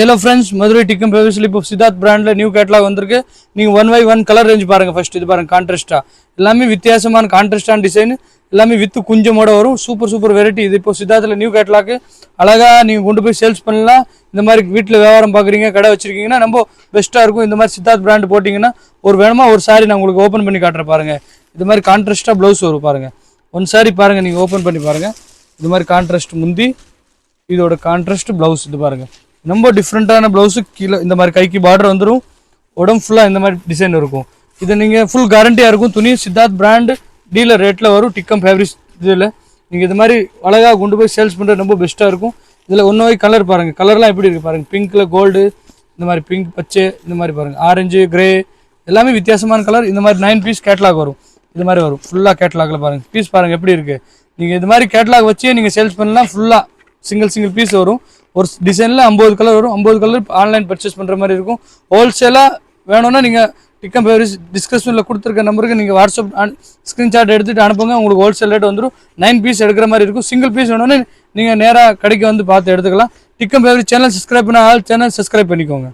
Hello friends, Madurai Tikam Pavilion Slip of Siddharth brand new catalog வந்திருக்கு. நீங்க 1/1 colour range பாருங்க. First இது பாருங்க கான்ட்ராஸ்டா. எல்லாமே வித்தியாசமான கான்ட்ராஸ்டான டிசைன். எல்லாமே வித் குஞ்சமோட வரும். Super variety. இது இப்போ சித்தார்த்ல நியூ கேட்டலாக் அழகா நீங்க கொண்டு போய் சேல்ஸ் பண்ணலாம். இந்த மாதிரி வீட்ல வியாபாரம் பாக்குறீங்க, கடை வச்சிருக்கீங்கன்னா ரொம்ப பெஸ்டா இருக்கும். இந்த மாதிரி சித்தார்த் பிராண்ட் போட்டீங்கன்னா ஒரு வேணுமா ஒரு சாரி நான் உங்களுக்கு ஓபன் பண்ணி காட்டுறேன் பாருங்க. இது மாதிரி கான்ட்ராஸ்டா ப்ளவுஸ் வரும் பாருங்க. ஒன் சாரி பாருங்க, நீங்க ஓபன் பண்ணி பாருங்க. இது மாதிரி கான்ட்ராஸ்ட் முந்தி, இதோட கான்ட்ராஸ்ட் ப்ளவுஸ் இது பாருங்க. ரொம்ப டிஃப்ரெண்டான ப்ளவுஸு கீழே இந்த மாதிரி கைக்கு பார்டர் வந்துடும். உடம்பு ஃபுல்லாக இந்த மாதிரி டிசைன் இருக்கும். இது நீங்கள் ஃபுல் கேரண்டியாக இருக்கும். துணி சித்தார்த் பிராண்ட் டீலர் ரேட்டில் வரும். டிக்கம் ஃபேப்ரிக்ஸ் இதில் நீங்கள் இது மாதிரி அழகாக கொண்டு போய் சேல்ஸ் பண்ணுறது ரொம்ப பெஸ்ட்டாக இருக்கும். இதில் ஒன்று கலர் பாருங்கள், கலர்லாம் எப்படி இருக்குது பாருங்கள். பிங்க்கில் கோல்டு, இந்த மாதிரி பிங்க் பச்சை, இந்த மாதிரி பாருங்கள் ஆரஞ்சு கிரே, எல்லாமே வித்தியாசமான கலர். இந்த மாதிரி 9 பீஸ் கேட்லாக் வரும். இது மாதிரி வரும் ஃபுல்லாக கேட்லாகில் பாருங்கள். பீஸ் பாருங்கள் எப்படி இருக்குது. நீங்கள் இது மாதிரி கேட்லாக் வச்சே நீங்கள் சேல்ஸ் பண்ணலாம். ஃபுல்லாக சிங்கிள் பீஸ் வரும். ஒரு டிசைனில் 50 கலர் வரும். 50 கலர் ஆன்லைன் பர்ச்சேஸ் பண்ணுற மாதிரி இருக்கும். ஹோல்சேலாக வேணும்னா நீங்கள் டிக்கம் ஃபேப்ரிக்ஸ் டிஸ்கிரிப்ஷனில் கொடுத்துருக்க நம்பருக்கு நீங்கள் வாட்ஸ்அப் ஸ்க்ரீன்ஷாட் எடுத்துகிட்டு அனுப்புங்க. உங்களுக்கு ஹோல்சேல் ரேட் வந்துடும். 9 பீஸ் எடுக்கிற மாதிரி இருக்கும். சிங்கிள் பீஸ் வேணும்னா நீங்கள் நேராக கடைக்கு வந்து பார்த்து எடுத்துக்கலாம். டிக்கம் ஃபேப்ரிக்ஸ் சேனல் சப்ஸ்கிரைப் பண்ண ஆல் சேனல் சப்ஸ்கிரைப் பண்ணிக்கோங்க.